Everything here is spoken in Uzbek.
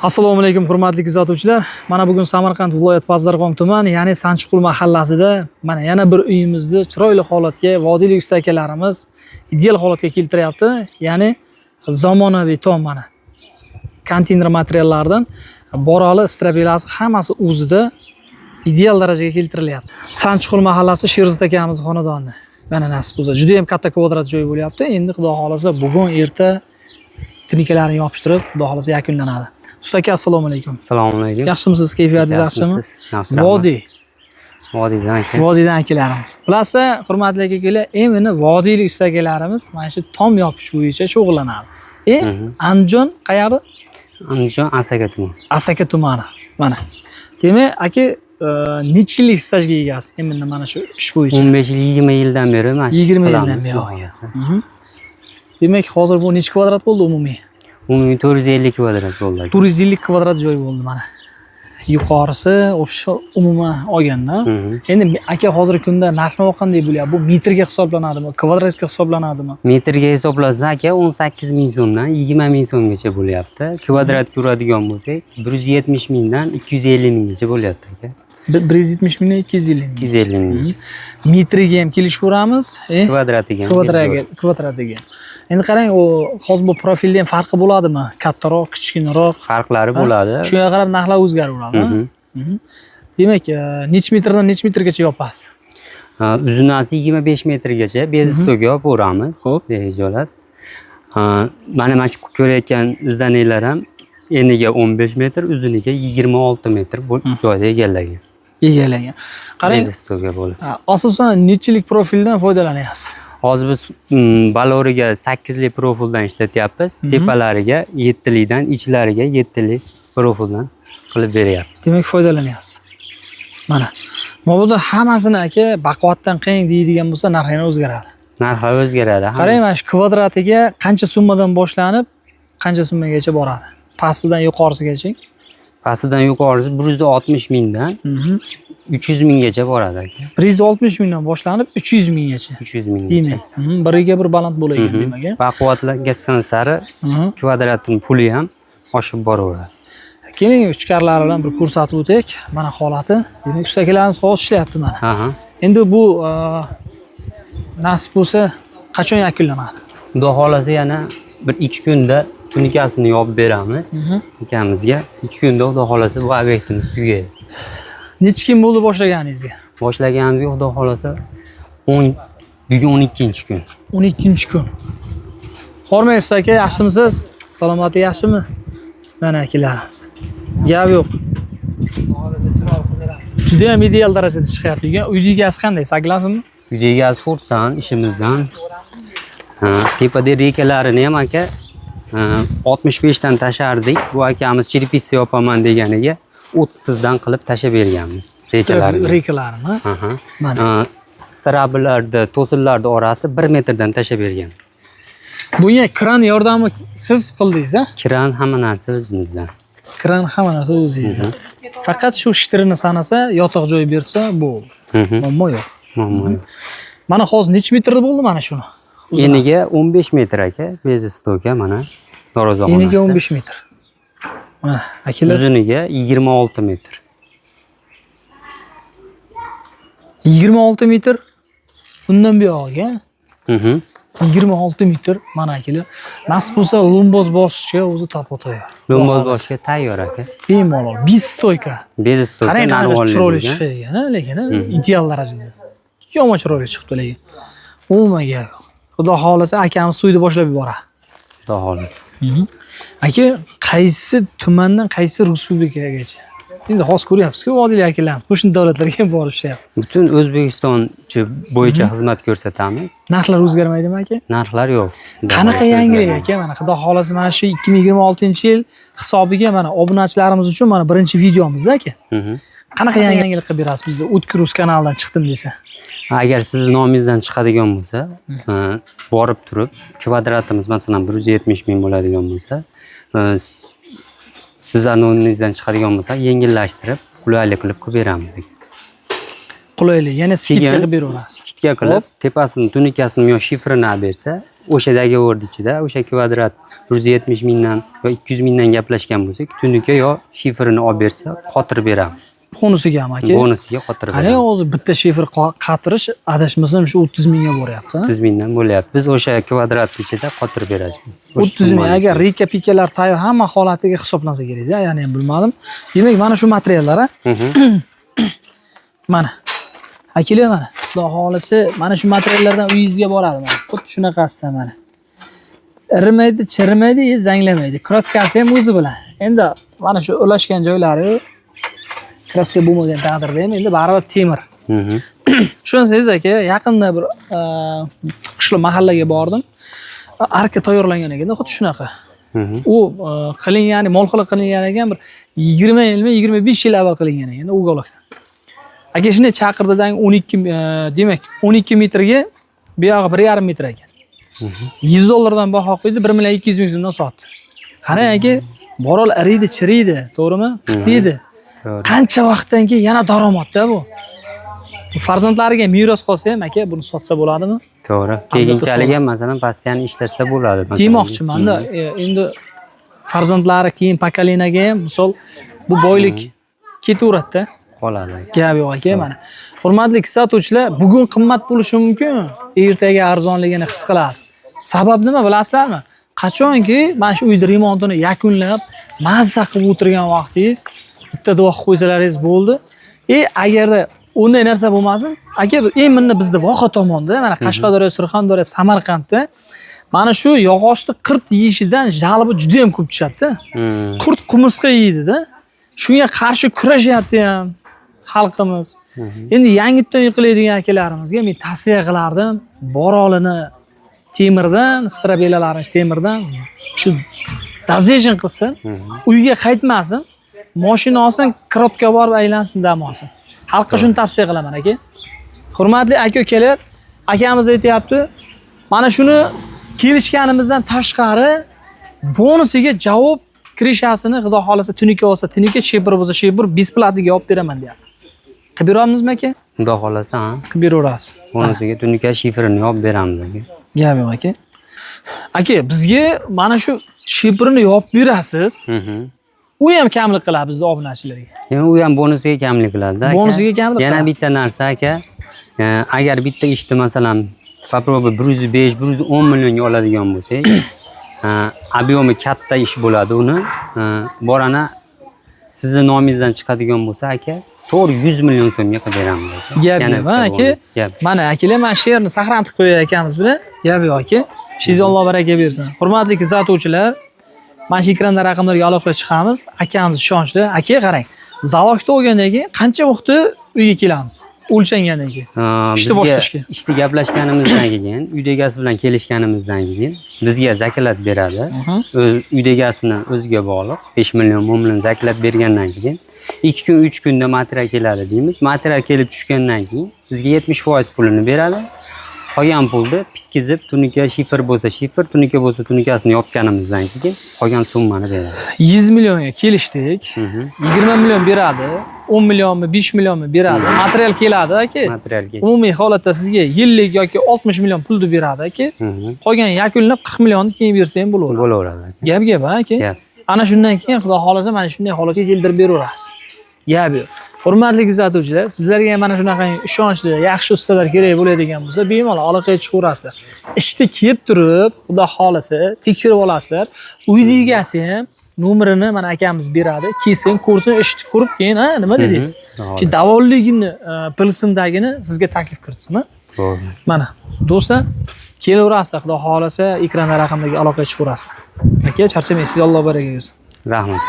Assalomu alaykum hurmatli kuzatuvchilar. Mana bugun Samarqand viloyat Pazdarqom tumani, ya'ni Sanchiqul mahallasida mana yana bir uyimizni chiroyli holatga vodiylik usta akalarimiz ideal holatga keltiryapti. Ya'ni zamonaviy tom mana konteyner materiallardan borali strapelasi hammasi o'zida ideal darajaga keltirilyapti. Sanchiqul mahallasi Sherzod akamiz xonadoni. Mana nasib bo'lsa, juda ham katta kvadrat joy bo'lyapti. Endi xudo xolasa bugun erta tinikalarni yopishtirib, xudo xolasa yakunlanadi. Usta aka, assalomu alaykum. Assalomu alaykum. Yaxshimisiz? Kayfiyatingiz yaxshimi? Vodiy. Vodiydan akalarimiz. Bilasizlar, hurmatli akalar, endi vodiylik usta akalarimiz mana shu tom yopish bo'yicha shug'ullanadi. Andijon qayerda? Andijon Asaka tumani. Asaka tumani. Mana. Demak, aka necha yillik stajga egasiz? Endi mana shu ish bo'yicha 15-20 yildan beri mana shu 20 yildan beri. Demak, hozir bu necha kvadrat bo'ldi umumiy? Umumiy 450 kvadrat bo'ldi. 450 kvadrat joy bo'ldi mana. Yuqorisi o'sha umuman olganda. Endi aka hozirgi kunda narx-navo qanday bo'lyapti? Bu metrga hisoblanadimi, kvadratga hisoblanadimi? Metrga hisoblasa aka 18 ming so'mdan 20 ming so'mgacha bo'lyapti. Kvadratga uradigan bo'lsak 170 mingdan 250 minggacha bo'lyapti aka. 170 mingdan 250 ming. 250 ming. Metriga ham kelishaveramiz, kvadratiga. Kvadratiga. Endi qarang, u hozir bu profilda ham farqi bo'ladimi? Kattaroq, kichkinaroq farqlari bo'ladi. Shunga qarab narxlar o'zgaraveradi. Demak, necha metrdan necha metrgacha yopasiz? Uzunasi 25 metrgacha bez stolga yopaveramiz. Xo'p, behijolat. Mana shu ko'rayotgan izdaniylar ham eniga 15 metr, uzuniga 26 metr joyda egallagan. Qarang, bez stolga bo'lib. Asosan nechilik profildan foydalanyapsiz? Hozir biz baloriga 8 lik profildan ishlatyapmiz. Tepalariga 7 likdan, ichlariga 7 lik profildan qilib beryapmiz. Demak, foydalanyapsiz. Mana. Mo'buda hammasini aka baquvvatdan qiyin deydigan bo'lsa, narxi yana o'zgaradi. Narxi o'zgaradi. Qarang, mana shu kvadratiga qancha summadan boshlanib, qancha summagacha boradi? Pastidan yuqorisigacha. Pastidan yuqorisi 160 mingdan 300 minggacha boradi aka. 160 mingdan boshlanib 300 minggacha. 300 minggacha. Demak, biriga bir baland bo'lagan demak. Baquvvatlangan sari kvadratning puli ham oshib boraveradi. Keling, ichkarilari bilan bir ko'rsatib o'taylik. Mana holati. Demak, usta akalarimiz hozir ishlayapti mana. Endi bu nasib bo'lsa qachon yakunlanadi? Xudo xolasa yana bir 2 kunda tunikasini yopib beramiz akamizga. 2 kunda xudo xolasa bu obyektimiz tugaydi. Necha kun bo'ldi boshlaganingizga? Boshlaganimizga xudo xolasa bugun 12-kun. 12-kun. Hormang usta aka, yaxshimisiz? Salomatligi yaxshimi? Mana akalarimiz. Gap yo'q. Juda ham ideal darajada chiqyapti. Uyning egasi qanday? Saklansinmi? Uyning egasi xursand ishimizdan. Tepada rekalarini ham aka 65 dan tashardik. Bu akamiz chirpisi yopaman deganiga 30 dan qilib tashab berganmiz rekalarni. Mana strablarni, to'sinlarning orasi 1 metrdan tashab bergan. Bunga kran yordami siz qildingiz, a? Kran hamma narsa o'zimizdan. Kran hamma narsa o'zingizdan. Faqat shu shtirini sanasa, yotoq joy bersa bo'ldi. Muammo yo'q. Mana hozir necha metr bo'ldi mana shuni? Eniga 15 metr aka, bez stolga mana darvoza xonasi. Eniga 15 metr. Mana akalar. Uzuniga 26 metr. 26 metr. Bundan buyog'iga. 26 metr mana akalar. Nasib bo'lsa lumboz bosishga o'zi tapotoy. Lumboz bosishga tayyor aka. Bemalol. Bez stoyka. Bez stoyka narvonli. Chiroyli chiqgan, lekin ideal darajada. Yomon chiroyli chiqdi lekin. Umumiga xudo xolasa akamiz to'yda boshlab yuboradi. Xudo xolasa. Aka, qaysi tumandan qaysi respublikagacha? Endi hozir ko'ryapsiz-ku, vodiylik akalar qo'shni davlatlarga ham borib ishlayapti. Butun O'zbekiston bo'yicha xizmat ko'rsatamiz. Narxlar o'zgarmaydimi aka? Narxlar yo'q. Qanaqa yangilik aka? Mana xudo xolasa mana shu 2026-yil hisobiga mana obunachilarimiz uchun mana birinchi videomizda aka. Qanaqa yangilik qilib berasiz bizda O'tkir Rus kanalidan chiqdim desa? Agar siz nomingizdan chiqadigan bo'lsa, borib turib, kvadratimiz masalan 170 ming bo'ladigan bo'lsa, siz nomingizdan chiqadigan bo'lsa, yengillashtirib, qulaylik qilib beramiz. Qulaylik, yana skidka qilib beraverasiz. Skidka qilib, tepasini, tunikasini yo shifrini olib bersa, o'shadagi o'rdi ichida, o'sha kvadrat 170 mingdan yo 200 mingdan gaplashgan bo'lsak, tunika yo shifrini olib bersa, qotirib beramiz. Bonusiga ham aka. Bonusiga qotirib Qani beramiz. hozir bitta shifr qatirish adashmasam shu 30 mingga boryapti. 30 mingdan bo'lyapti. Biz o'sha kvadrat ichida qotirib beramiz. 30 ming agar reka pikalar tayyor hamma holatiga hisoblansa kerak-da, ya'ni ham bilmadim. Demak, mana shu materiallar a. Mana. Akalar mana. Xudo xolisi, mana shu materiallardan uyingizga boradi mana. Xuddi shunaqasidan mana. Irimaydi, chirimaydi, zanglamaydi. Kraskasi ham o'zi bilan. Endi mana shu ulashgan joylari kraska bo'lmagan taqdirda ham endi baribir temir. Tushunsangiz aka, yaqinda bir qishloq mahallaga bordim. Arka tayyorlangan ekan, xuddi shunaqa. U qilingan, molxona qilingan ekan, bir 20 yilmi, 25 yil avval qilingan ekan, uyg'oqdan. Aka shunday chaqirdidan 12 demak 12 metrga bu yog'i 1,5 metr ekan. $100 baho qo'ydi, 1 million 200 ming so'mdan sotdi. Qarang aka, borol ariydi, chiriydi, to'g'rimi? Qitiydi. Qancha vaqtdan keyin yana daromadda bu. Farzandlariga meros qolsa ham aka buni sotsa bo'ladimi? To'g'ri. Keyinchalik ham masalan pastiyani ishlatsa bo'ladi. Demoqchiman-da, endi farzandlari keyin pokoleniyaga ham misol bu boylik ketaveradi-da. Qoladi. Gap yo'q aka mana. Hurmatli kuzatuvchilar, bugun qimmat bo'lishi mumkin, ertaga arzonligini his qilasiz. Sabab nima bilasizlarmi? Qachonki mana shu uy remontini yakunlab, mazza qilib o'tirgan vaqtingiz bitta duo qilib qo'ysalaringiz bo'ldi. Agarda unday narsa bo'lmasin, aka eng minni bizda Voha tomonda, mana Qashqadaryo, Surxondaryo, Samarqandda mana shu yog'ochni qirt yeyishidan jalbi juda ham ko'p tushadi-da. Qurt qumursqa yeydi-da. Shunga qarshi kurashyapti ham xalqimiz. Endi yangitdan yiqilaydigan akalarimizga men tavsiya qilardim, borolini temirdan, strabelalarini temirdan shu dazejin qilsin, uyga qaytmasin, mashina olsin, krotka borib aylansin, dam olsin. Xalqqa shuni tavsiya qilaman aka. Hurmatli aka-ukalar, akamiz aytayapti, mana shuni kelishganimizdan tashqari bonusiga javob krishasini xudo xolasa tunika olsa, tunika, shibr bo'lsa shibr, besplatiga olib beraman deyapti. Qilib beramizmi aka? Xudo xolasa, ha. Qilib beraverasiz. Bonusiga tunika shifrini olib beramiz aka. Gap yo'q aka. Aka, bizga mana shu shibrini olib berasiz. U ham kamlik qiladi bizning obunachilarga. U ham bonusiga kamlik qiladi-da. Bonusiga kamlik qiladi. Yana bitta narsa aka, agar bitta ishni masalan попробуй 105, 110 millionga oladigan bo'lsak, obyomi katta ish bo'ladi uni. Borana sizni nomingizdan chiqadigan bo'lsa aka, to'g'ri 100 million so'mga qilib beramiz aka. Gap yo'q aka. Mana akalar, mana shu yerni saqlantirib qo'yay akamiz bilan. Gap yo'q aka. Ishingiz Alloh baraka bersin. Hurmatli kuzatuvchilar, mana shu ekranda raqamlarga aloqa chiqamiz. Akamiz ishonchli. Aka qarang. Zavodda olgandan keyin qancha vaqtda uyga kelamiz? O'lchangandan keyin. Ishni boshlashga. Ishni gaplashganimizdan keyin, uy egasi bilan kelishganimizdan keyin bizga zakalat beradi. Uy egasini o'ziga bog'liq 5 million, 10 million zakalat bergandan keyin 2 kun, 3 kunda material keladi deymiz. Material kelib tushgandan keyin bizga 70% pulini beradi. Qolgan pulni bitkizib, tunika shifr bo'lsa shifr, tunika bo'lsa tunikasini yopganimizdan keyin qolgan summani beradi. 100 millionga kelishdik. 20 million beradi. 10 millionmi, 5 millionmi beradi. Material keladi aka. Material keladi. Umumiy holatda sizga 50 yoki 60 million pulni beradi aka. Qolgan yakunlab 40 millionni keyin bersa ham bo'laveradi. Bo'laveradi. Gap aka. Ana shundan keyin xudo xolasa mana shunday holatga keltirib beraverasiz. Gap yo'q. Hurmatli kuzatuvchilar, sizlarga mana shunaqa ishonchli, yaxshi ustalar kerak bo'ladigan bo'lsa, bemalol aloqaga chiqaverasizlar. Ishni kelib turib, xudo xolasa tekshirib olasizlar. Uy egasi ham nomerini mana akamiz beradi. Kelsin, ko'rsin, ishni ko'rib keyin, nima dedingiz? Shu davolligini, bilsindagini sizga taklif kiritsinmi? To'g'ri. Mana, do'stlar, kelaverasizlar, xudo xolasa ekranda raqamdagi aloqaga chiqaverasizlar. Aka, charchamaysiz, Alloh baraka bersin. Rahmat.